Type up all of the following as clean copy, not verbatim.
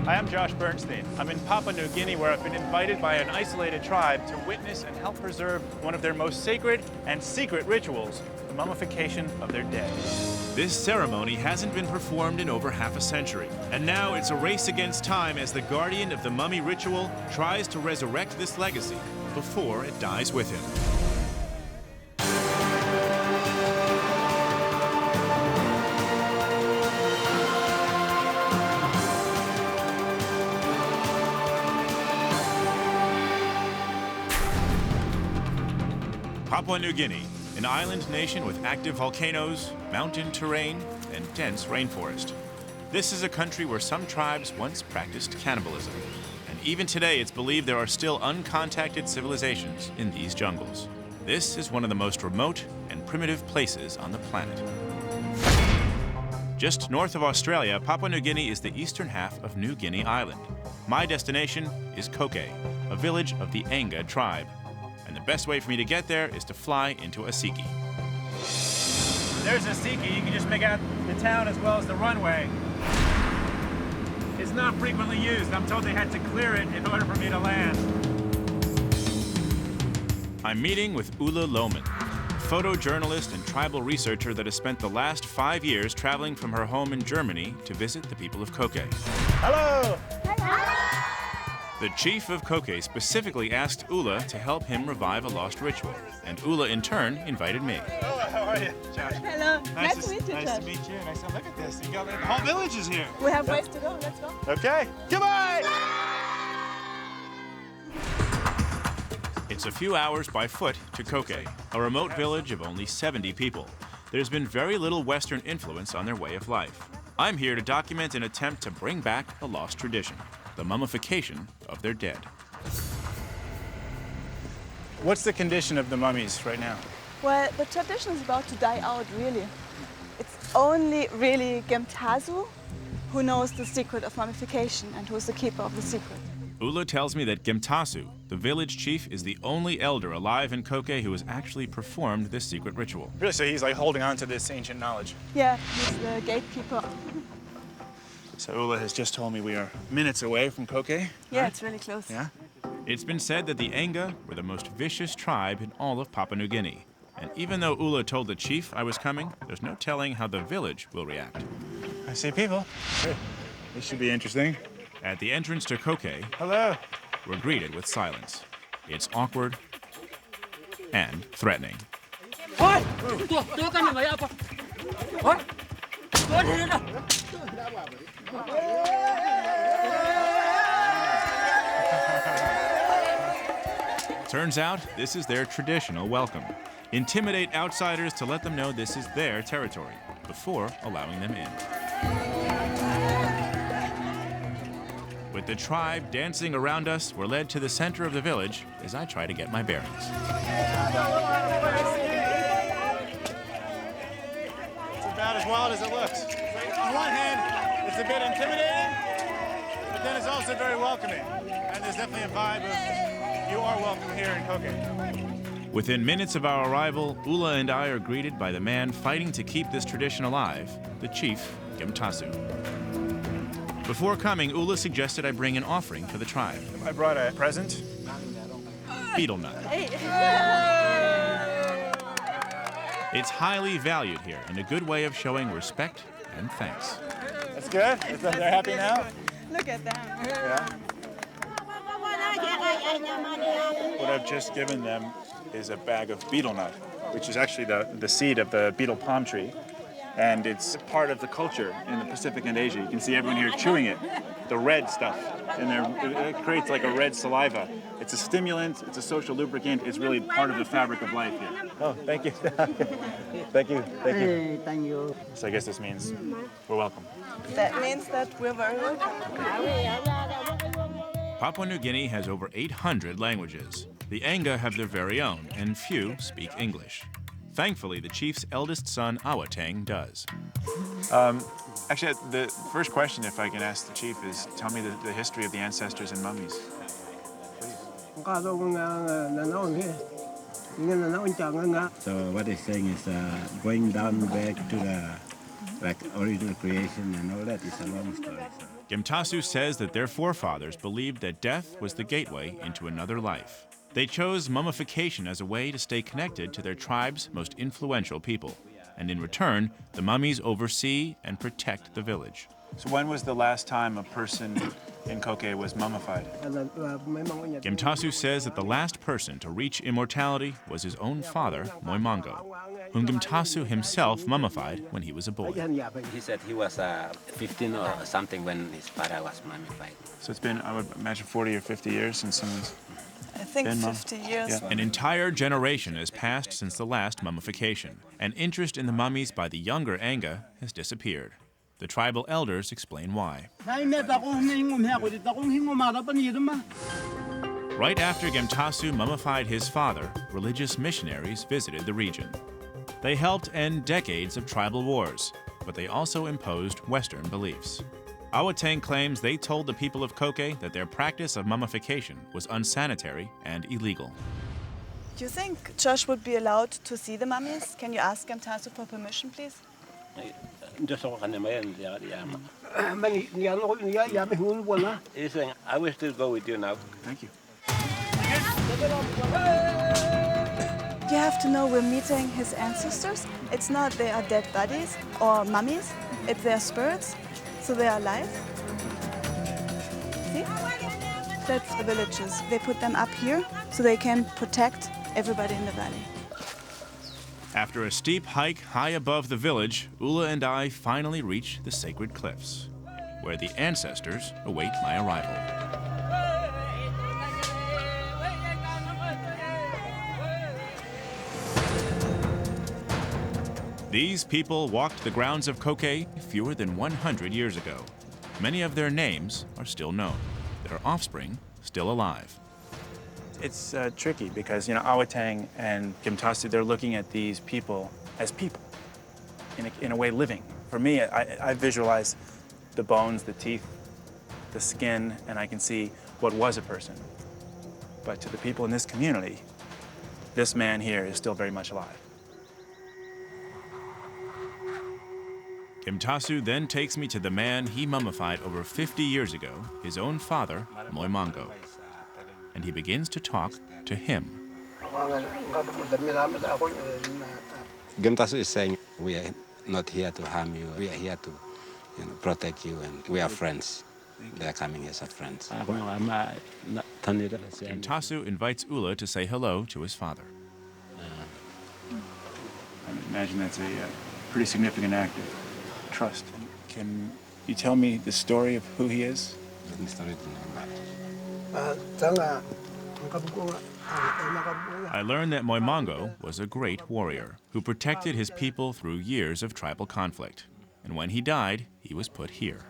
Hi, I'm Josh Bernstein. I'm in Papua New Guinea, where I've been invited by an isolated tribe to witness and help preserve one of their most sacred and secret rituals, the mummification of their dead. This ceremony hasn't been performed in over half a century, and now it's a race against time as the guardian of the mummy ritual tries to resurrect this legacy before it dies with him. Papua New Guinea, an island nation with active volcanoes, mountain terrain, and dense rainforest. This is a country where some tribes once practiced cannibalism. And even today, it's believed there are still uncontacted civilizations in these jungles. This is one of the most remote and primitive places on the planet. Just north of Australia, Papua New Guinea is the eastern half of New Guinea Island. My destination is Koke, a village of the Anga tribe. And the best way for me to get there is to fly into Asiki. There's Asiki. You can just make out the town as well as the runway. It's not frequently used. I'm told they had to clear it in order for me to land. I'm meeting with Ulla Lohman, photojournalist and tribal researcher that has spent the last 5 years traveling from her home in Germany to visit the people of Koke. Hello! The chief of Koke specifically asked Ulla to help him revive a lost ritual, and Ulla in turn invited me. Oh, how are you, Josh? Hello. Nice to meet you, Nice Josh. to meet you. Nice to look at this. You got the whole village is here. We have ways to go. Let's go. Okay. Goodbye! It's a few hours by foot to Koke, a remote village of only 70 people. There's been very little Western influence on their way of life. I'm here to document an attempt to bring back a lost tradition, the mummification of their dead. What's the condition of the mummies right now? Well, the tradition is about to die out, really. It's only really Gemtazu who knows the secret of mummification and who is the keeper of the secret. Ulla tells me that Gemtasu, the village chief, is the only elder alive in Koke who has actually performed this secret ritual. Really? So he's like holding on to this ancient knowledge. Yeah, he's the gatekeeper. So Ulla has just told me we are minutes away from Koke. Yeah, it's really close. Yeah? It's been said that the Anga were the most vicious tribe in all of Papua New Guinea. And even though Ulla told the chief I was coming, there's no telling how the village will react. I see people. Good. This should be interesting. At the entrance to Koke, Hello. we're greeted with silence. It's awkward and threatening. Turns out, this is their traditional welcome. Intimidate outsiders to let them know this is their territory before allowing them in. With the tribe dancing around us, we're led to the center of the village as I try to get my bearings. It's about as wild as it looks. On one hand, it's a bit intimidating, but then it's also very welcoming. And there's definitely a vibe of you are welcome here in Koke. Within minutes of our arrival, Ulla and I are greeted by the man fighting to keep this tradition alive, the chief, Gemtasu. Before coming, Ulla suggested I bring an offering for the tribe. I brought a present. Betel nut. It's highly valued here and a good way of showing respect and thanks. That's good? They're happy now? Look at them. Yeah. What I've just given them is a bag of betel nut, which is actually the seed of the betel palm tree. And it's part of the culture in the Pacific and Asia. You can see everyone here chewing it, the red stuff in there. It creates like a red saliva. It's a stimulant, it's a social lubricant, it's really part of the fabric of life here. Oh, thank you. Thank you, thank you. Thank you. So I guess this means we're welcome. That means that we're very welcome. Papua New Guinea has over 800 languages. The Anga have their very own, and few speak English. Thankfully, the chief's eldest son, Awatang, does. Actually, the first question, if I can ask the chief, is tell me the history of the ancestors and mummies. So what he's saying is going down back to the like original creation and all that is a long story. So. Gemtasu says that their forefathers believed that death was the gateway into another life. They chose mummification as a way to stay connected to their tribe's most influential people. And in return, the mummies oversee and protect the village. So when was the last time a person in Koke was mummified? Gemtasu says that the last person to reach immortality was his own father, Moimongo, whom Gemtasu himself mummified when he was a boy. He said he was 15 or something when his father was mummified. So it's been, I would imagine, 40 or 50 years since someone's I think been 50 years. Yeah. An entire generation has passed since the last mummification, and interest in the mummies by the younger Anga has disappeared. The tribal elders explain why. Right after Gemtasu mummified his father, religious missionaries visited the region. They helped end decades of tribal wars, but they also imposed Western beliefs. Awatang claims they told the people of Koke that their practice of mummification was unsanitary and illegal. Do you think Josh would be allowed to see the mummies? Can you ask Gemtasu for permission, please? He's saying, I will still go with you now. Thank you. You have to know we're meeting his ancestors. It's not they are dead bodies or mummies, it's their spirits, so they are alive. See? That's the villages. They put them up here so they can protect everybody in the valley. After a steep hike high above the village, Ula and I finally reach the sacred cliffs, where the ancestors await my arrival. These people walked the grounds of Koke fewer than 100 years ago. Many of their names are still known, their offspring still alive. It's tricky because, Awatang and Gemtasu, they're looking at these people as people, in a way living. For me, I visualize the bones, the teeth, the skin, and I can see what was a person. But to the people in this community, this man here is still very much alive. Gemtasu then takes me to the man he mummified over 50 years ago, his own father, Moimongo. And he begins to talk to him. Gemtasu is saying, we are not here to harm you. We are here to protect you, and we are friends. They are coming as friends. Gemtasu invites Ula to say hello to his father. I imagine that's a pretty significant act of trust. Can you tell me the story of who he is? I learned that Moimongo was a great warrior who protected his people through years of tribal conflict. And when he died, he was put here.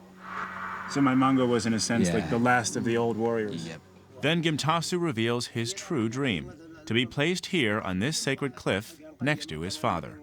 So Moimongo was, in a sense, like the last of the old warriors. Yep. Then Gemtasu reveals his true dream, to be placed here on this sacred cliff next to his father.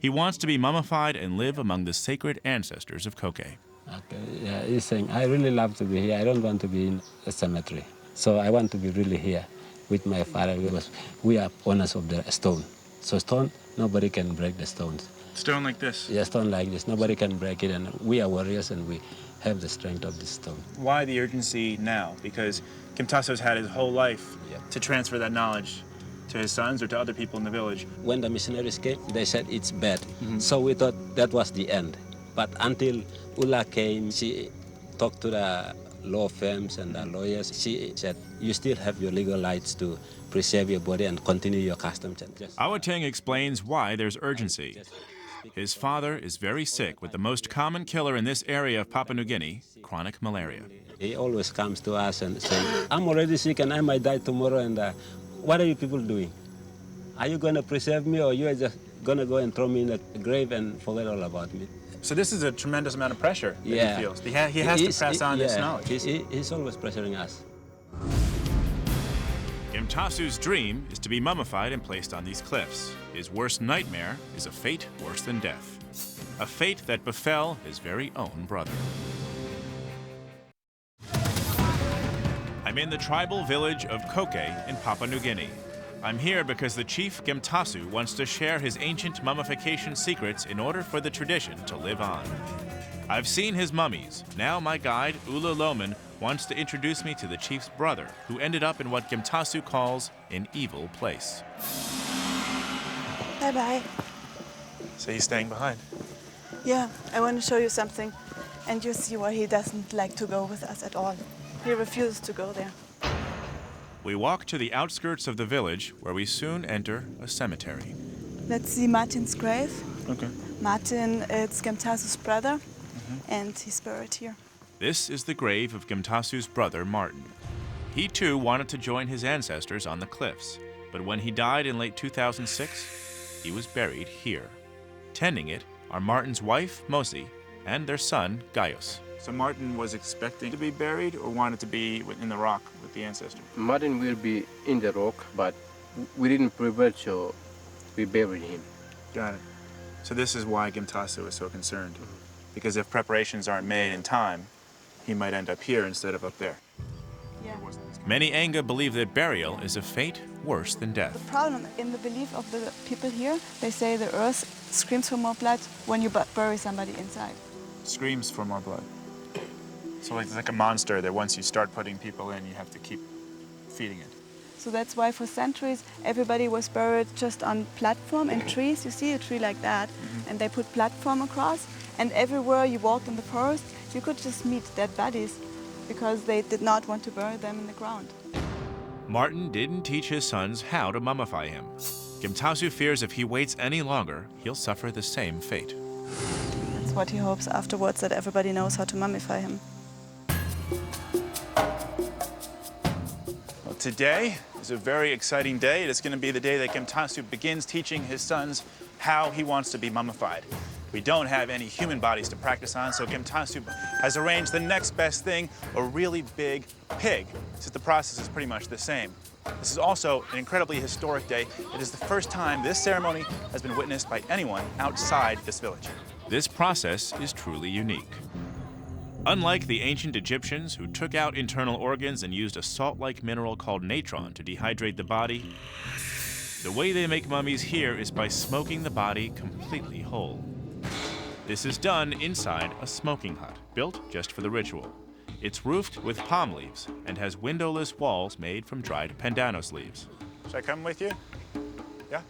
He wants to be mummified and live among the sacred ancestors of Koke. Okay, yeah, he's saying, I really love to be here. I don't want to be in a cemetery. So I want to be really here with my father because we are owners of the stone. So stone, nobody can break the stones. Stone like this? Yeah, stone like this. Nobody can break it, and we are warriors and we have the strength of this stone. Why the urgency now? Because Gemtasu's had his whole life to transfer that knowledge to his sons or to other people in the village. When the missionaries came, they said it's bad. So we thought that was the end. But until Ula came, she talked to the law firms and the lawyers. She said, you still have your legal rights to preserve your body and continue your customs. Awatang explains why there's urgency. His father is very sick with the most common killer in this area of Papua New Guinea, chronic malaria. He always comes to us and says, I'm already sick and I might die tomorrow, and what are you people doing? Are you going to preserve me, or you are just going to go and throw me in the grave and forget all about me? So this is a tremendous amount of pressure that he feels. He has to pass on this knowledge. He's always pressuring us. Gemtasu's dream is to be mummified and placed on these cliffs. His worst nightmare is a fate worse than death. A fate that befell his very own brother. I'm in the tribal village of Koke in Papua New Guinea. I'm here because the chief Gemtasu wants to share his ancient mummification secrets in order for the tradition to live on. I've seen his mummies. Now my guide, Ula Loman, wants to introduce me to the chief's brother, who ended up in what Gemtasu calls an evil place. Bye-bye. So he's staying behind. Yeah, I want to show you something. And you see why he doesn't like to go with us at all. He refuses to go there. We walk to the outskirts of the village, where we soon enter a cemetery. Let's see Martin's grave. Okay. Martin, it's Gemtasu's brother, and he's buried here. This is the grave of Gemtasu's brother, Martin. He too wanted to join his ancestors on the cliffs, but when he died in late 2006, he was buried here. Tending it are Martin's wife, Mosi, and their son, Gaius. So Martin was expecting to be buried or wanted to be in the rock with the ancestor? Martin will be in the rock, but we didn't prepare, so we buried him. Got it. So this is why Gemtasu is so concerned. Because if preparations aren't made in time, he might end up here instead of up there. Yeah. Many Anga believe that burial is a fate worse than The death. problem in the belief of the people here, they say the earth screams for more blood when you bury somebody inside. Screams for more blood. So it's like a monster that once you start putting people in, you have to keep feeding it. So that's why for centuries everybody was buried just on platform and trees. You see a tree like that, and they put platform across, and everywhere you walked in the forest, you could just meet dead bodies because they did not want to bury them in the ground. Martin didn't teach his sons how to mummify him. Gemtasu fears if he waits any longer, he'll suffer the same fate. That's what he hopes afterwards, that everybody knows how to mummify him. Well, today is a very exciting day. It is going to be the day that Gemtasu begins teaching his sons how he wants to be mummified. We don't have any human bodies to practice on, so Gemtasu has arranged the next best thing, a really big pig, since the process is pretty much the same. This is also an incredibly historic day. It is the first time this ceremony has been witnessed by anyone outside this village. This process is truly unique. Unlike the ancient Egyptians who took out internal organs and used a salt-like mineral called natron to dehydrate the body, the way they make mummies here is by smoking the body completely whole. This is done inside a smoking hut, built just for the ritual. It's roofed with palm leaves and has windowless walls made from dried pandanus leaves. Should I come with you? Yeah?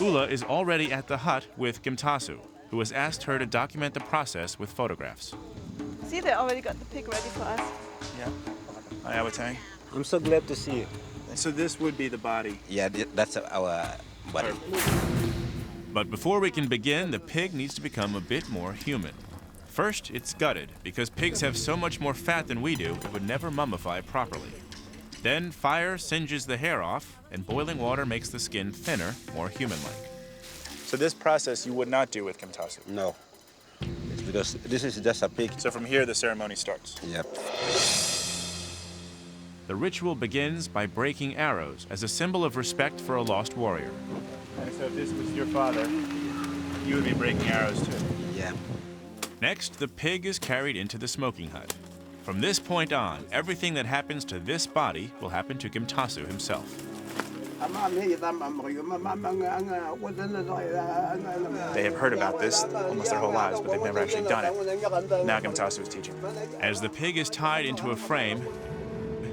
Ula is already at the hut with Gemtasu, who has asked her to document the process with photographs. See, they already got the pig ready for us. Yeah. Hi, Awatang. I'm so glad to see you. So this would be the body. Yeah, that's our body. But before we can begin, the pig needs to become a bit more human. First, it's gutted, because pigs have so much more fat than we do, it would never mummify properly. Then fire singes the hair off, and boiling water makes the skin thinner, more human-like. So this process you would not do with Gemtasu. No, it's because this is just a pig. So from here the ceremony starts. Yep. The ritual begins by breaking arrows as a symbol of respect for a lost warrior. And so if this was your father, you would be breaking arrows too. Yeah. Next, the pig is carried into the smoking hut. From this point on, everything that happens to this body will happen to Gemtasu himself. They have heard about this almost their whole lives, but they've never actually done it. Now Gemtasu is teaching. As the pig is tied into a frame,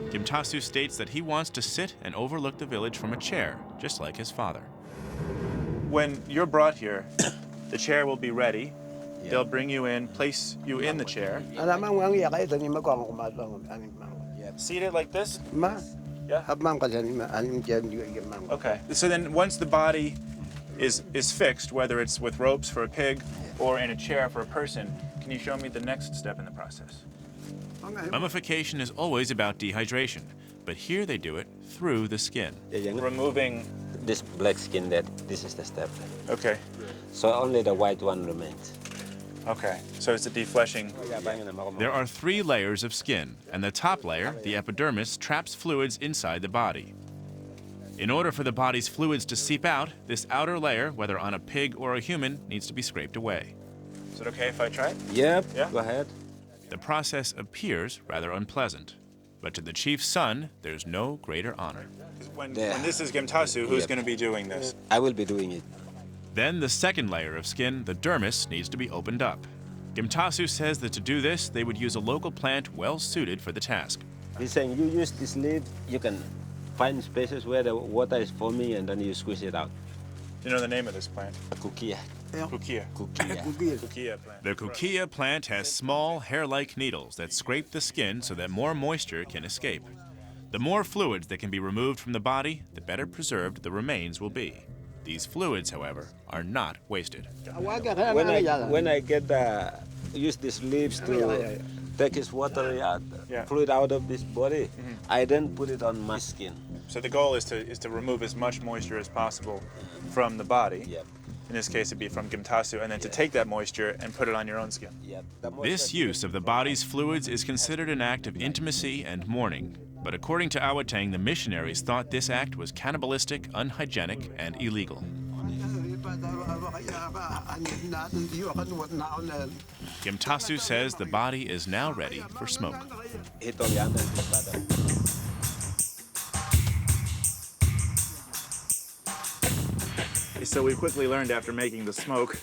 Gemtasu states that he wants to sit and overlook the village from a chair, just like his father. When you're brought here, the chair will be ready. Yeah. They'll bring you in, place you in the chair. Seated like this? Yeah. Okay. So then once the body is fixed, whether it's with ropes for a pig or in a chair for a person, can you show me the next step in the process? Mummification is always about dehydration, but here they do it through the skin. Removing. This black skin, this is the step. Okay. So only the white one remains. Okay. So it's a defleshing. There are 3 layers of skin, and the top layer, the epidermis, traps fluids inside the body. In order for the body's fluids to seep out, this outer layer, whether on a pig or a human, needs to be scraped away. Is it okay if I try it? Yep, Yeah? go ahead. The process appears rather unpleasant. But to the chief's son, there's no greater honor. When this is Gimtasu, who's going to be doing this? I will be doing it. Then the second layer of skin, the dermis, needs to be opened up. Gimtasu says that to do this, they would use a local plant well suited for the task. He's saying you use this leaf, you can find spaces where the water is foaming and then you squeeze it out. Do you know the name of this plant? Kukia. Kukia. Kukia. Kukia plant. The Kukia plant has small, hair-like needles that scrape the skin so that more moisture can escape. The more fluids that can be removed from the body, the better preserved the remains will be. These fluids, however, are not wasted. When I use these leaves to take his water fluid out of this body, I then put it on my skin. So the goal is to remove as much moisture as possible from the body. Yep. In this case, it'd be from Gimtasu, and then to take that moisture and put it on your own skin. Yep. This use of the body's fluids is considered an act of intimacy and mourning. But according to Awatang, the missionaries thought this act was cannibalistic, unhygienic, and illegal. Gimtasu says the body is now ready for smoke. So we quickly learned after making the smoke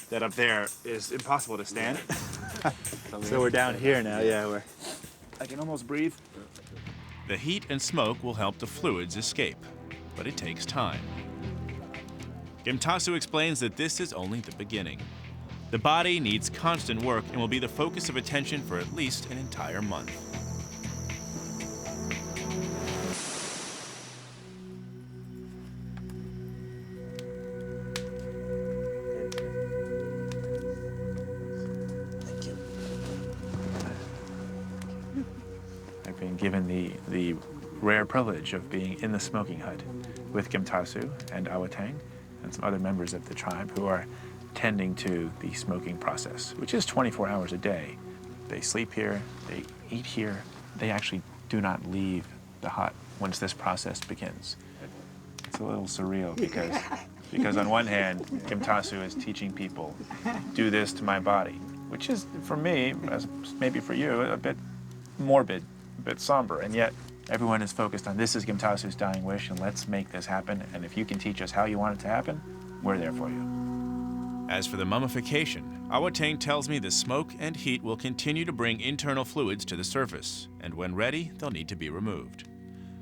that up there is impossible to stand. So we're down here now, where I can almost breathe. The heat and smoke will help the fluids escape, but it takes time. Gimtasu explains that this is only the beginning. The body needs constant work and will be the focus of attention for at least an entire month. I've been given the rare privilege of being in the smoking hut with Gimtasu and Awatang and some other members of the tribe who are tending to the smoking process, which is 24 hours a day. They sleep here, they eat here. They actually do not leave the hut once this process begins. It's a little surreal because on one hand, Gimtasu is teaching people, do this to my body, which is, for me, as maybe for you, a bit morbid, a bit somber, and yet everyone is focused on this is Gimtasu's dying wish and let's make this happen, and if you can teach us how you want it to happen, we're there for you. As for the mummification, Awatang tells me the smoke and heat will continue to bring internal fluids to the surface, and when ready, they'll need to be removed.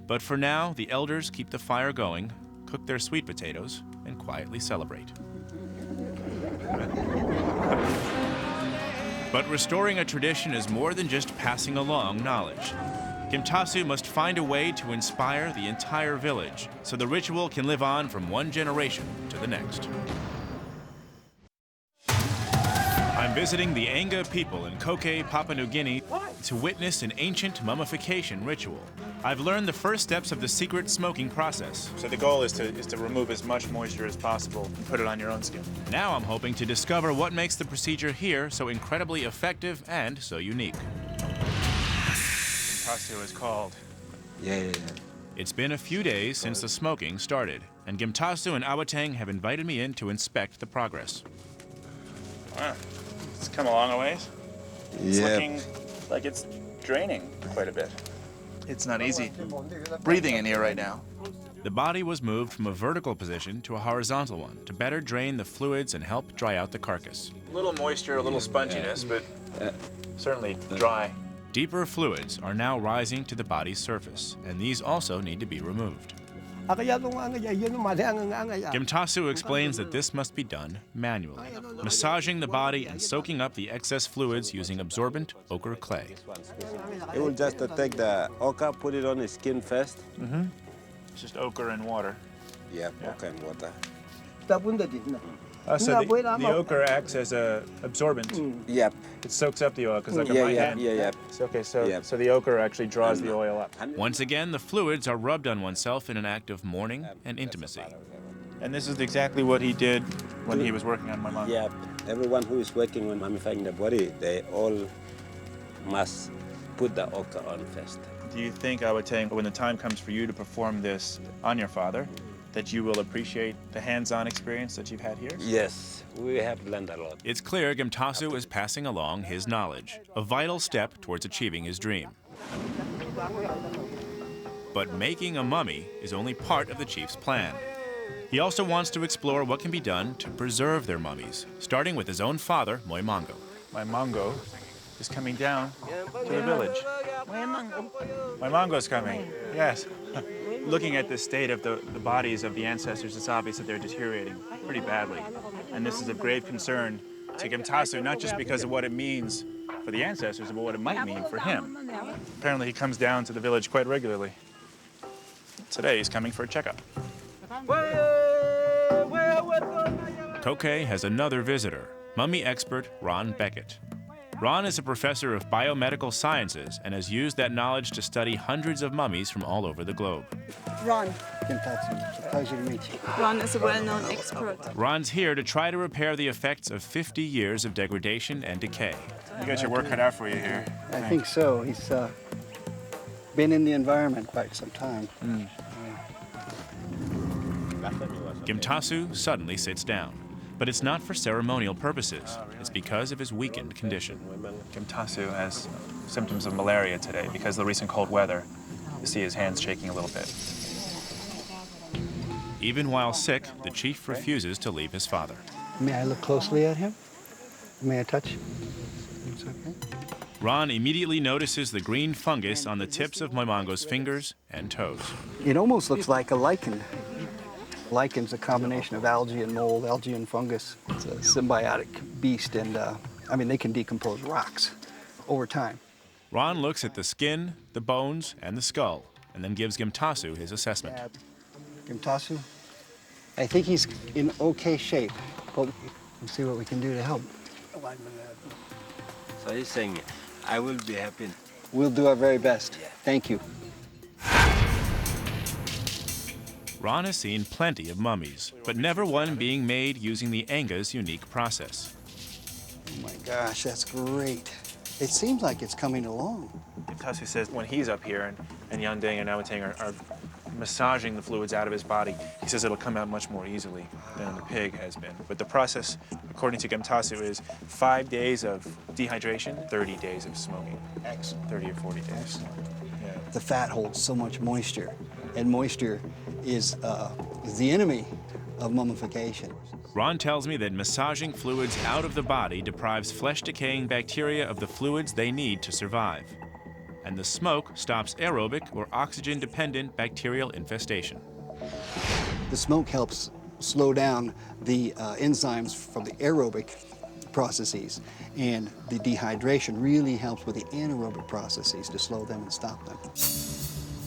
But for now, the elders keep the fire going, cook their sweet potatoes, and quietly celebrate. But restoring a tradition is more than just passing along knowledge. Gimtasu must find a way to inspire the entire village so the ritual can live on from one generation to the next. I'm visiting the Anga people in Koke, Papua New Guinea to witness an ancient mummification ritual. I've learned the first steps of the secret smoking process. So the goal is to remove as much moisture as possible and put it on your own skin. Now I'm hoping to discover what makes the procedure here so incredibly effective and so unique. Gimtasu is called. Yeah. It's been a few days since the smoking started, and Gimtasu and Awatang have invited me in to inspect the progress. Wow, it's come a long ways. It's looking like it's draining quite a bit. It's not easy breathing in here right now. The body was moved from a vertical position to a horizontal one to better drain the fluids and help dry out the carcass. A little moisture, a little sponginess, but certainly dry. Deeper fluids are now rising to the body's surface, and these also need to be removed. Gimtasu explains that this must be done manually, massaging the body and soaking up the excess fluids using absorbent ochre clay. He will just take the ochre, put it on his skin first. It's just ochre and water. Yeah, ochre and water. So the ochre acts as a absorbent. Yep. It soaks up the oil, because like in my hand. So the ochre actually draws the oil up. Once again, the fluids are rubbed on oneself in an act of mourning and intimacy. And this is exactly what he did when he was working on my mom. Yep. Everyone who is working on mummifying the body, they all must put the ochre on first. Do you think, Awatang, when the time comes for you to perform this on your father, that you will appreciate the hands-on experience that you've had here? Yes, we have learned a lot. It's clear Gimtasu is passing along his knowledge, a vital step towards achieving his dream. But making a mummy is only part of the chief's plan. He also wants to explore what can be done to preserve their mummies, starting with his own father, Moimango. Moimango is coming down to the village. Moimango's coming, yes. Looking at the state of the bodies of the ancestors, it's obvious that they're deteriorating pretty badly. And this is of grave concern to Gimtasu, not just because of what it means for the ancestors, but what it might mean for him. Apparently he comes down to the village quite regularly. Today he's coming for a checkup. Tokay has another visitor, mummy expert Ron Beckett. Ron is a professor of biomedical sciences and has used that knowledge to study hundreds of mummies from all over the globe. Ron. It's a pleasure to meet you. Ron is a well-known expert. Ron's here to try to repair the effects of 50 years of degradation and decay. You got your work cut out for you here. I think so. He's been in the environment quite some time. Gimtasu suddenly sits down, but it's not for ceremonial purposes. It's because of his weakened condition. Gimtasu has symptoms of malaria today because of the recent cold weather. You see his hands shaking a little bit. Even while sick, the chief refuses to leave his father. May I look closely at him? May I touch? It's okay. Ron immediately notices the green fungus on the tips of Moimango's fingers and toes. It almost looks like a lichen. Lichen's a combination of algae and mold, algae and fungus. It's a symbiotic beast, and I mean, they can decompose rocks over time. Ron looks at the skin, the bones, and the skull, and then gives Gimtasu his assessment. Gimtasu, I think he's in okay shape, but we'll see what we can do to help. So he's saying, I will be happy. We'll do our very best. Thank you. Ron has seen plenty of mummies, but never one being made using the Enga's unique process. Oh my gosh, that's great. It seems like it's coming along. Gimtasu says when he's up here and Yandeng and Awateng are massaging the fluids out of his body, he says it'll come out much more easily than the pig has been. But the process, according to Gimtasu, is 5 days of dehydration, 30 days of smoking. Excellent. 30 or 40 days. Yeah. The fat holds so much moisture, and moisture is the enemy of mummification. Ron tells me that massaging fluids out of the body deprives flesh-decaying bacteria of the fluids they need to survive. And the smoke stops aerobic or oxygen-dependent bacterial infestation. The smoke helps slow down the enzymes from the aerobic processes, and the dehydration really helps with the anaerobic processes to slow them and stop them.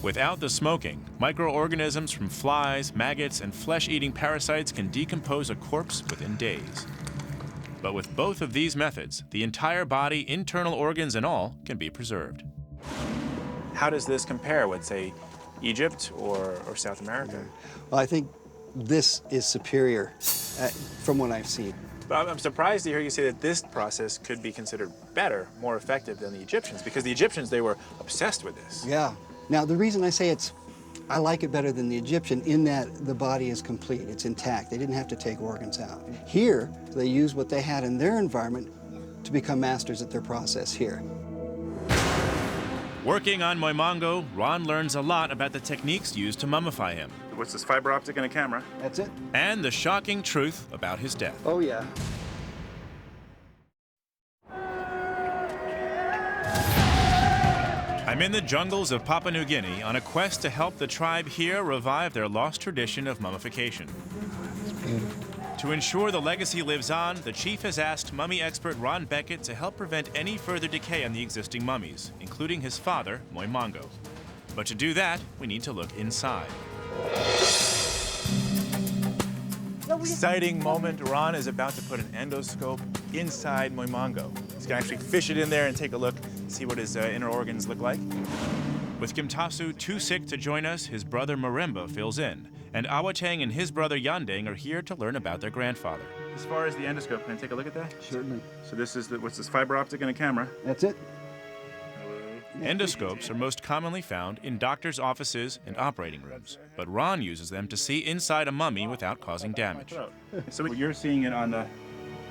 Without the smoking, microorganisms from flies, maggots, and flesh-eating parasites can decompose a corpse within days. But with both of these methods, the entire body, internal organs and all, can be preserved. How does this compare with, say, Egypt or South America? Well, I think this is superior from what I've seen. But I'm surprised to hear you say that this process could be considered better, more effective than the Egyptians, because the Egyptians, they were obsessed with this. Yeah. Now, the reason I say I like it better than the Egyptian in that the body is complete, it's intact. They didn't have to take organs out. Here, they used what they had in their environment to become masters at their process here. Working on Moimango, Ron learns a lot about the techniques used to mummify him. What's this, fiber optic and a camera? That's it? And the shocking truth about his death. Oh, yeah. I'm in the jungles of Papua New Guinea on a quest to help the tribe here revive their lost tradition of mummification. To ensure the legacy lives on, the chief has asked mummy expert Ron Beckett to help prevent any further decay on the existing mummies, including his father, Moimango. But to do that, we need to look inside. Exciting moment. Ron is about to put an endoscope inside Moimango. He's gonna actually fish it in there and take a look, see what his inner organs look like. With Gimtasu too sick to join us, his brother Marimba fills in, and Awateng and his brother Yandeng are here to learn about their grandfather. As far as the endoscope, can I take a look at that? Certainly. So this is what's this, fiber optic and a camera? That's it? Endoscopes are most commonly found in doctors' offices and operating rooms, but Ron uses them to see inside a mummy without causing damage. So you're seeing it on the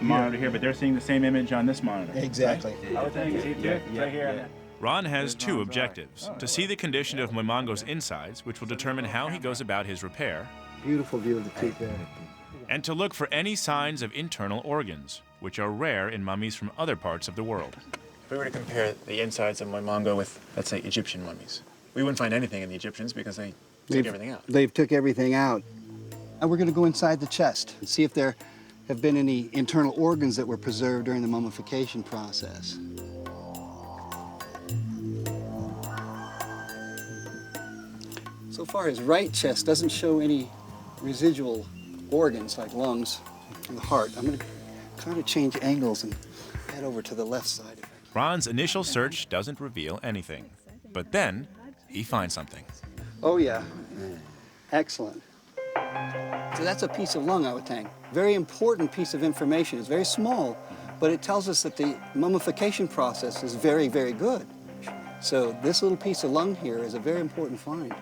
monitor here, but they're seeing the same image on this monitor. Exactly. Right? Right here. Ron has two objectives: to see the condition of Moimongo's insides, which will determine how he goes about his repair, Beautiful view of the teeth there. and to look for any signs of internal organs, which are rare in mummies from other parts of the world. If we were to compare the insides of Moimongo with, let's say, Egyptian mummies, we wouldn't find anything in the Egyptians because they took everything out. They've took everything out. And we're going to go inside the chest and see if there have been any internal organs that were preserved during the mummification process. So far, his right chest doesn't show any residual organs like lungs and the heart. I'm going to try to change angles and head over to the left side. Ron's initial search doesn't reveal anything, but then he finds something. Oh, yeah. Excellent. So that's a piece of lung, I would think. Very important piece of information. It's very small, but it tells us that the mummification process is very, very good. So this little piece of lung here is a very important find.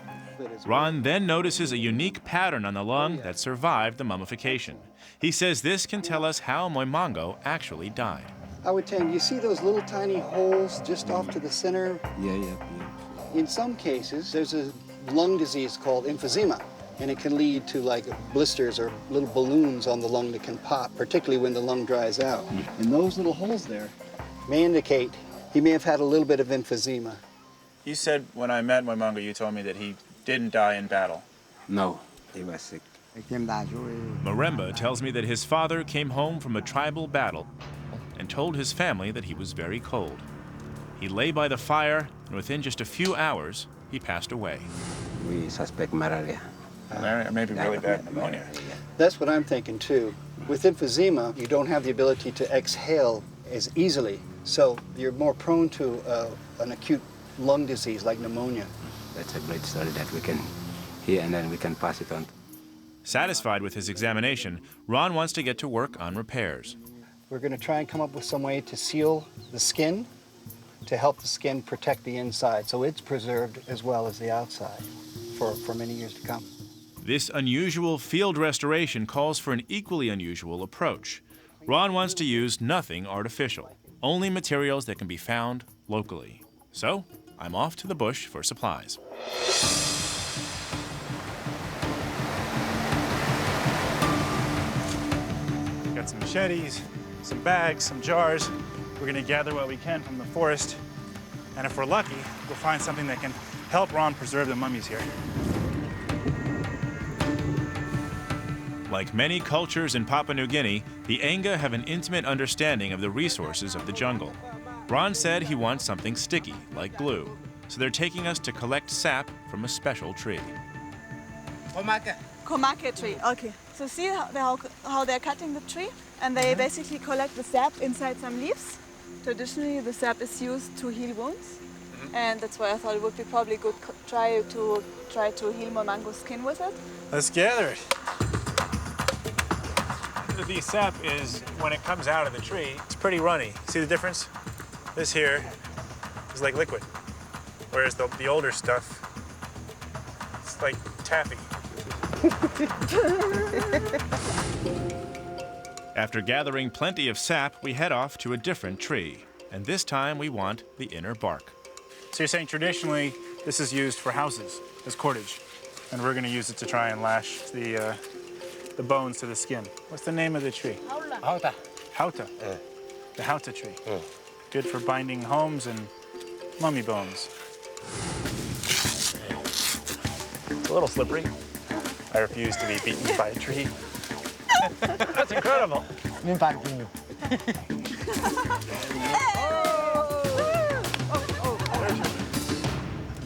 Ron then notices a unique pattern on the lung that survived the mummification. He says this can tell us how Moimongo actually died. I would tell you see those little tiny holes just off to the center? Yeah. In some cases, there's a lung disease called emphysema, and it can lead to like blisters or little balloons on the lung that can pop, particularly when the lung dries out. And those little holes there may indicate he may have had a little bit of emphysema. You said when I met Moimongo, you told me that he didn't die in battle. No, he was sick. Maremba tells me that his father came home from a tribal battle and told his family that he was very cold. He lay by the fire, and within just a few hours, he passed away. We suspect malaria. Malaria, or maybe really bad pneumonia. That's what I'm thinking too. With emphysema, you don't have the ability to exhale as easily, so you're more prone to an acute lung disease like pneumonia. That's a great story that we can hear and then we can pass it on. Satisfied with his examination, Ron wants to get to work on repairs. We're going to try and come up with some way to seal the skin to help the skin protect the inside, so it's preserved as well as the outside for many years to come. This unusual field restoration calls for an equally unusual approach. Ron wants to use nothing artificial, only materials that can be found locally. So, I'm off to the bush for supplies. Got some machetes, some bags, some jars. We're gonna gather what we can from the forest, and if we're lucky, we'll find something that can help Ron preserve the mummies here. Like many cultures in Papua New Guinea, the Enga have an intimate understanding of the resources of the jungle. Ron said he wants something sticky, like glue, so they're taking us to collect sap from a special tree. Komake tree, okay. So see how they're cutting the tree? And they basically collect the sap inside some leaves. Traditionally, the sap is used to heal wounds. And that's why I thought it would be probably good try to heal Moimongo's skin with it. Let's gather it. The sap is, when it comes out of the tree, it's pretty runny. See the difference? This here is like liquid, whereas the older stuff, it's like taffy. After gathering plenty of sap, we head off to a different tree. And this time we want the inner bark. So you're saying traditionally this is used for houses as cordage, and we're going to use it to try and lash the bones to the skin. What's the name of the tree? Hauta. Hauta. The hauta tree. Good for binding homes and mummy bones. It's a little slippery. I refuse to be beaten by a tree. That's incredible. Let's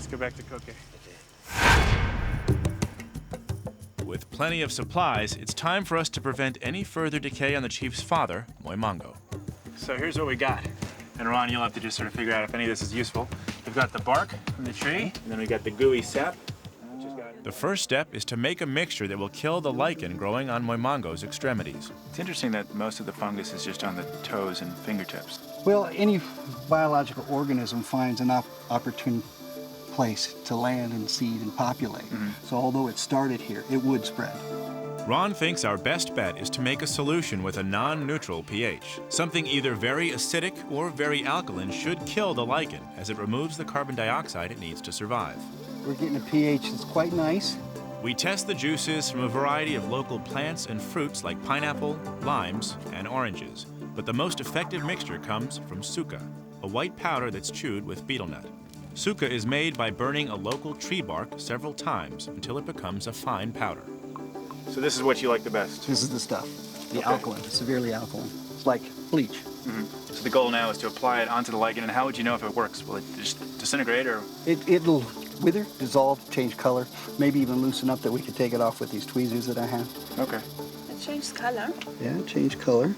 go back to Koke. With plenty of supplies, it's time for us to prevent any further decay on the chief's father, Moimongo. So here's what we got. And Ron, you'll have to just sort of figure out if any of this is useful. We've got the bark from the tree, and then we got the gooey sap. The first step is to make a mixture that will kill the lichen growing on Moimongo's extremities. It's interesting that most of the fungus is just on the toes and fingertips. Well, any biological organism finds an opportune place to land and seed and populate. So although it started here, it would spread. Ron thinks our best bet is to make a solution with a non-neutral pH. Something either very acidic or very alkaline should kill the lichen, as it removes the carbon dioxide it needs to survive. We're getting a pH that's quite nice. We test the juices from a variety of local plants and fruits like pineapple, limes, and oranges. But the most effective mixture comes from suka, a white powder that's chewed with betel nut. Suka is made by burning a local tree bark several times until it becomes a fine powder. So this is what you like the best? This is the stuff, the alkaline, severely alkaline. It's like bleach. So the goal now is to apply it onto the lichen, and how would you know if it works? Will it just disintegrate, or? It'll wither, dissolve, change color, maybe even loosen up that we could take it off with these tweezers that I have. Okay. It changes color. Yeah, change color.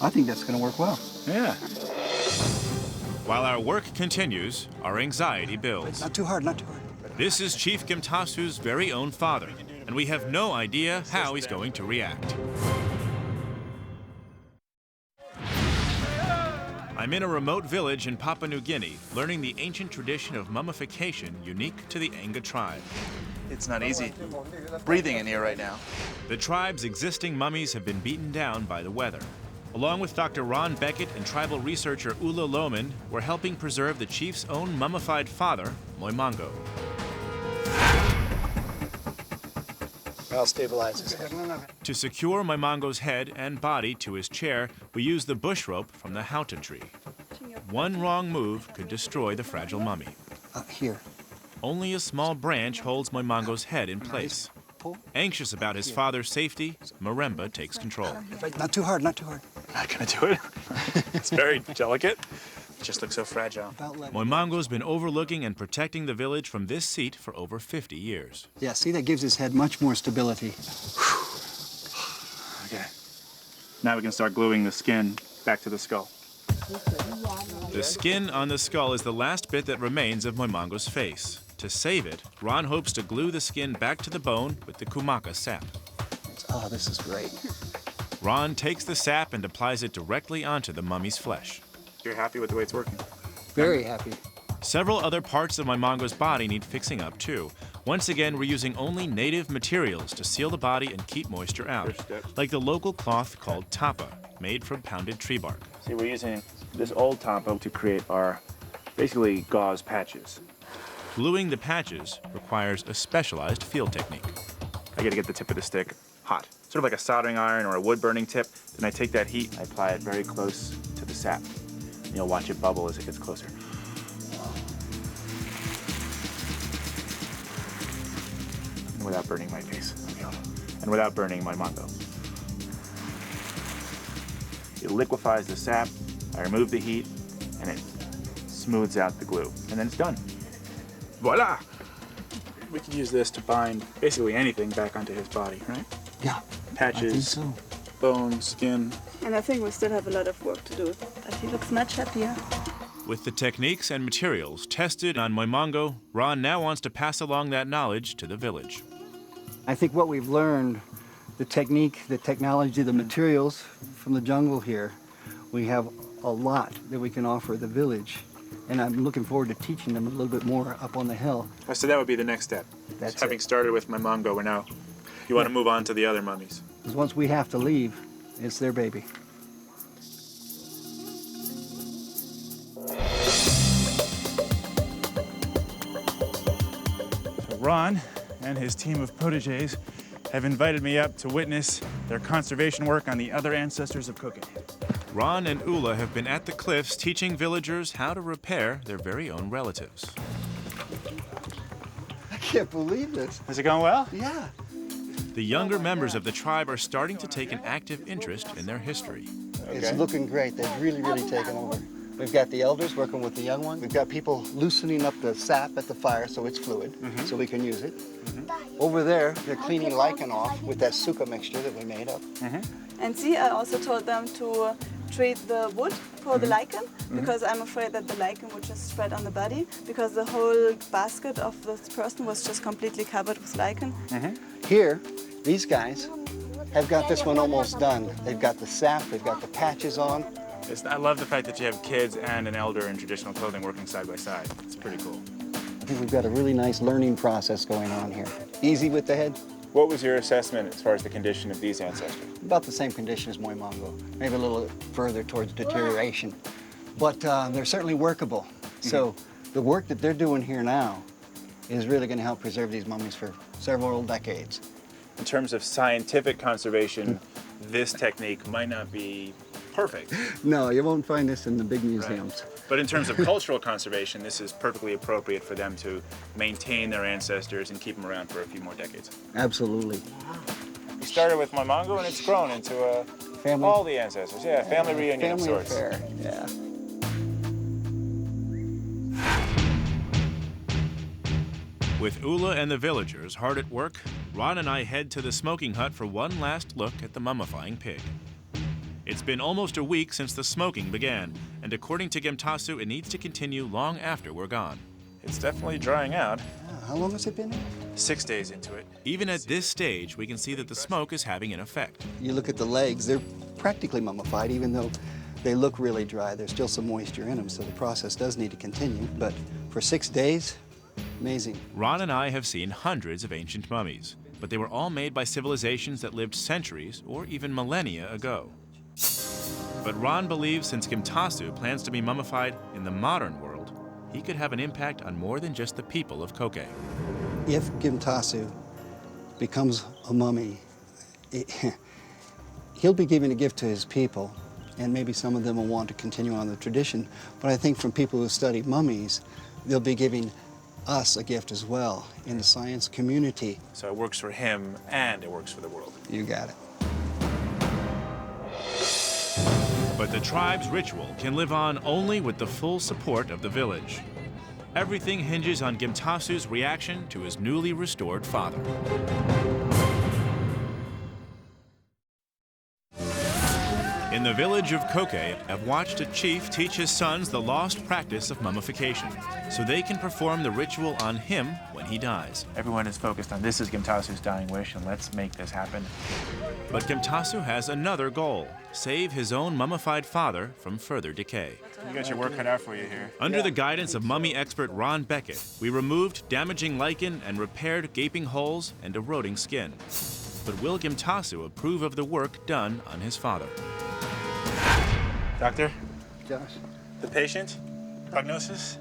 I think that's going to work well. Yeah. While our work continues, our anxiety builds. Not too hard, not too hard. This is Chief Gimtasu's very own father, and we have no idea how he's going to react. I'm in a remote village in Papua New Guinea, learning the ancient tradition of mummification unique to the Anga tribe. It's not easy breathing in here right now. The tribe's existing mummies have been beaten down by the weather. Along with Dr. Ron Beckett and tribal researcher Ula Lohman, we're helping preserve the chief's own mummified father, Moimango. I'll stabilize his head. To secure Moimango's head and body to his chair, we use the bush rope from the hauta tree. One wrong move could destroy the fragile mummy. Here. Only a small branch holds Moimango's head in place. Anxious about his father's safety, Maremba takes control. Not too hard, not too hard. Not gonna do it. It's very delicate. It just looks so fragile. Moimango's been overlooking and protecting the village from this seat for over 50 years. Yeah, see, that gives his head much more stability. Okay. Now we can start gluing the skin back to the skull. The skin on the skull is the last bit that remains of Moimango's face. To save it, Ron hopes to glue the skin back to the bone with the kumaka sap. Oh, this is great. Ron takes the sap and applies it directly onto the mummy's flesh. You're happy with the way it's working? Very happy. Several other parts of Moimango's body need fixing up too. Once again, we're using only native materials to seal the body and keep moisture out, like the local cloth called tapa, made from pounded tree bark. See, we're using this old tapa to create our, basically, gauze patches. Gluing the patches requires a specialized field technique. I gotta get the tip of the stick hot. Sort of like a soldering iron or a wood burning tip. Then I take that heat, I apply it very close to the sap. And you'll watch it bubble as it gets closer. And without burning my face. And without burning my mango. It liquefies the sap, I remove the heat, and it smooths out the glue. And then it's done. Voila! We could use this to bind basically anything back onto his body, right? Yeah. Patches, I think so. bone, skin. And I think we still have a lot of work to do. But he looks much happier. With the techniques and materials tested on Moimango, Ron now wants to pass along that knowledge to the village. I think what we've learned, the technique, the technology, the materials from the jungle here, we have a lot that we can offer the village. And I'm looking forward to teaching them a little bit more up on the hill. So that would be the next step. That's Having it. started with Moimango, we're now, you want to move on to the other mummies. Because once we have to leave, it's their baby. So Ron and his team of protégés have invited me up to witness their conservation work on the other ancestors of Kukukuku. Ron and Ula have been at the cliffs teaching villagers how to repair their very own relatives. I can't believe this. Is it going well? Yeah. The younger members of the tribe are starting to take an active interest in their history. It's looking great. They've really taken over. We've got the elders working with the young ones. We've got people loosening up the sap at the fire so it's fluid, so we can use it. Over there, they're cleaning lichen off with that suka mixture that we made up. And see, I also told them to treat the wood for the lichen, because I'm afraid that the lichen would just spread on the body, because the whole basket of this person was just completely covered with lichen. Here, these guys have got this one almost done. They've got the sap, they've got the patches on. I love the fact that you have kids and an elder in traditional clothing working side by side. It's pretty cool. I think we've got a really nice learning process going on here. Easy with the head? What was your assessment as far as the condition of these ancestors? About the same condition as Moimongo, maybe a little further towards deterioration. But they're certainly workable. So the work that they're doing here now is really going to help preserve these mummies for several decades. In terms of scientific conservation, this technique might not be perfect. No, you won't find this in the big museums. Right. But in terms of cultural conservation, this is perfectly appropriate for them to maintain their ancestors and keep them around for a few more decades. Absolutely. We started with Moimongo and it's grown into a Family. all the ancestors. Yeah, family reunion of Family sorts. affair, yeah. With Ula and the villagers hard at work, Ron and I head to the smoking hut for one last look at the mummifying pig. It's been almost a week since the smoking began, and according to Gemtasu, it needs to continue long after we're gone. It's definitely drying out. How long has it been in? 6 days into it. Even at this stage, we can see that the smoke is having an effect. You look at the legs, they're practically mummified, even though they look really dry. There's still some moisture in them, so the process does need to continue. But for 6 days, amazing. Ron and I have seen hundreds of ancient mummies, but they were all made by civilizations that lived centuries or even millennia ago. But Ron believes since Gemtasu plans to be mummified in the modern world, he could have an impact on more than just the people of Koke. If Gemtasu becomes a mummy, he'll be giving a gift to his people, and maybe some of them will want to continue on the tradition. But I think from people who study mummies, they'll be giving us a gift as well in the science community. So it works for him and it works for the world. You got it. But the tribe's ritual can live on only with the full support of the village. Everything hinges on Gemtasu's reaction to his newly restored father. In the village of Koke, I've watched a chief teach his sons the lost practice of mummification, so they can perform the ritual on him when he dies. Everyone is focused on this is Gemtasu's dying wish and let's make this happen. But Gemtasu has another goal: save his own mummified father from further decay. You got your work cut out for you here. Under the guidance of mummy expert Ron Beckett, we removed damaging lichen and repaired gaping holes and eroding skin. But will Gemtasu approve of the work done on his father? Doctor, Josh? the patient, prognosis?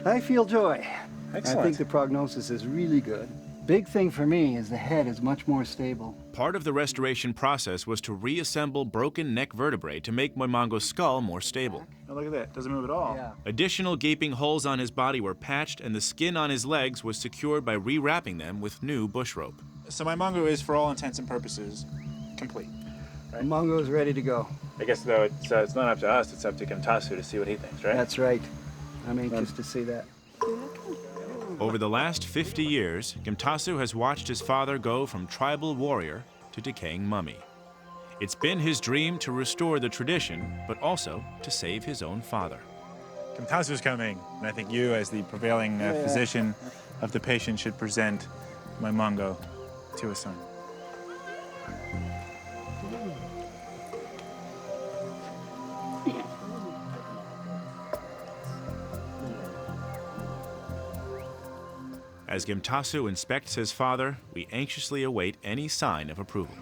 I feel joy. Excellent. I think the prognosis is really good. Big thing for me is the head is much more stable. Part of the restoration process was to reassemble broken neck vertebrae to make Moimongo's skull more stable. Oh, look at that. Doesn't move at all. Yeah. Additional gaping holes on his body were patched, and the skin on his legs was secured by rewrapping them with new bush rope. So Moimongo is, for all intents and purposes, complete. Right. Mongo is ready to go. I guess, though, it's not up to us. It's up to Gemtasu to see what he thinks, right? That's right. I'm anxious to see that. Over the last 50 years, Gemtasu has watched his father go from tribal warrior to decaying mummy. It's been his dream to restore the tradition, but also to save his own father. Gemtasu's coming, and I think you, as the prevailing physician of the patient, should present Moimongo to his son. As Gemtasu inspects his father, we anxiously await any sign of approval.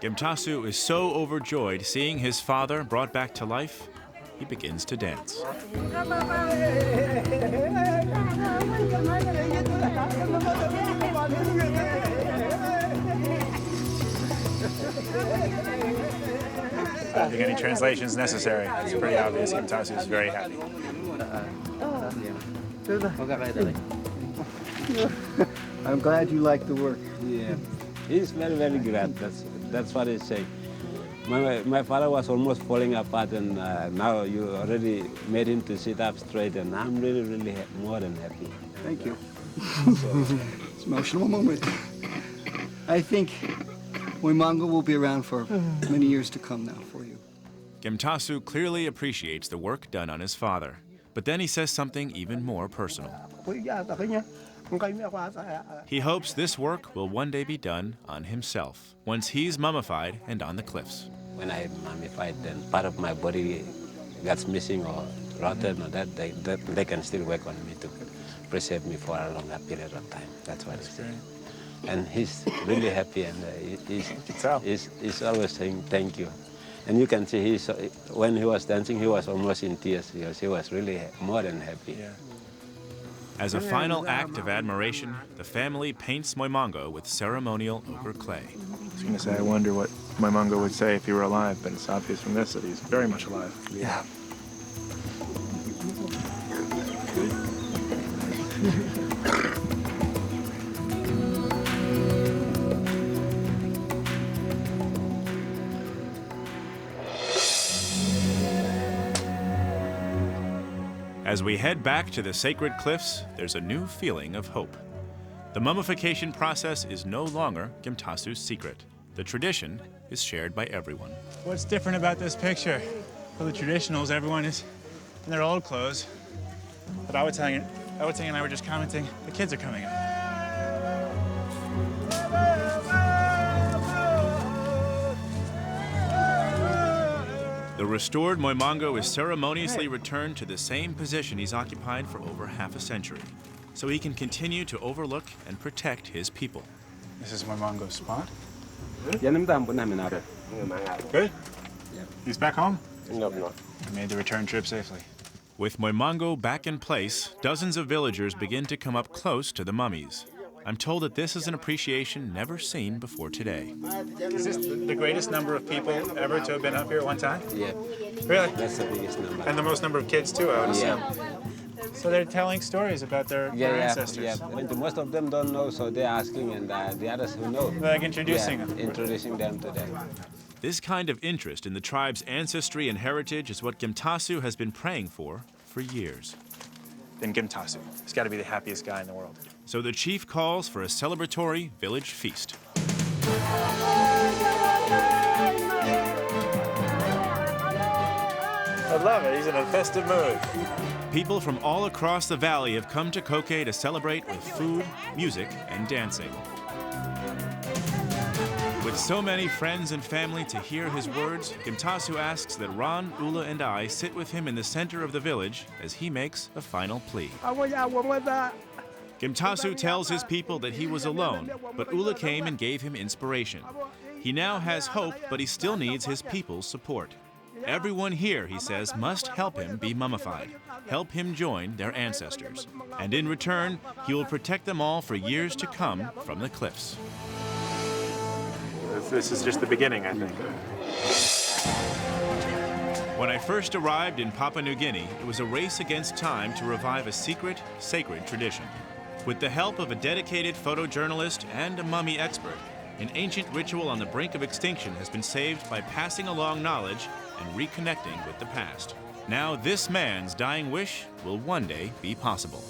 Gemtasu is so overjoyed seeing his father brought back to life, he begins to dance. I don't think any translations necessary. It's pretty obvious. Gemtasu is very happy. I'm glad you like the work. Yeah, he's very, very glad. That's what he said. My father was almost falling apart, and now you already made him to sit up straight, and I'm really, really more than happy. Thank you. It's an emotional moment. I think Moimongo will be around for many years to come now for you. Gemtasu clearly appreciates the work done on his father, but then he says something even more personal. He hopes this work will one day be done on himself, once he's mummified and on the cliffs. When I mummified, then part of my body gets missing or rotten or that, they can still work on me to preserve me for a longer period of time. That's what he's saying. And he's really happy, and he's always saying thank you. And you can see when he was dancing, he was almost in tears because he was really more than happy. Yeah. As a final act of admiration, the family paints Moimongo with ceremonial ochre clay. I was going to say, I wonder what Moimongo would say if he were alive, but it's obvious from this that he's very much alive. Yeah. As we head back to the sacred cliffs, there's a new feeling of hope. The mummification process is no longer Gemtasu's secret. The tradition is shared by everyone. What's different about this picture? For the traditionals, everyone is in their old clothes. But Awatang and I were just commenting, the kids are coming up. The restored Moimongo is ceremoniously returned to the same position he's occupied for over half a century, so he can continue to overlook and protect his people. This is Moimongo's spot. Good? Good? He's back home? No. He made the return trip safely. With Moimongo back in place, dozens of villagers begin to come up close to the mummies. I'm told that this is an appreciation never seen before today. Is this the greatest number of people ever to have been up here at one time? Yeah. Really? That's the biggest number. And the most number of kids too, I would assume. Yeah. So they're telling stories about their ancestors. Yeah. And most of them don't know, so they're asking, and the others who know. Like introducing them. Introducing them to them. This kind of interest in the tribe's ancestry and heritage is what Gemtasu has been praying for years. Then Gemtasu. He's got to be the happiest guy in the world. So the chief calls for a celebratory village feast. I love it. He's in a festive mood. People from all across the valley have come to Koke to celebrate with food, music, and dancing. With so many friends and family to hear his words, Gemtasu asks that Ron, Ula, and I sit with him in the center of the village as he makes a final plea. Gemtasu tells his people that he was alone, but Ula came and gave him inspiration. He now has hope, but he still needs his people's support. Everyone here, he says, must help him be mummified, help him join their ancestors. And in return, he will protect them all for years to come from the cliffs. This is just the beginning, I think. When I first arrived in Papua New Guinea, it was a race against time to revive a secret, sacred tradition. With the help of a dedicated photojournalist and a mummy expert, an ancient ritual on the brink of extinction has been saved by passing along knowledge and reconnecting with the past. Now this man's dying wish will one day be possible.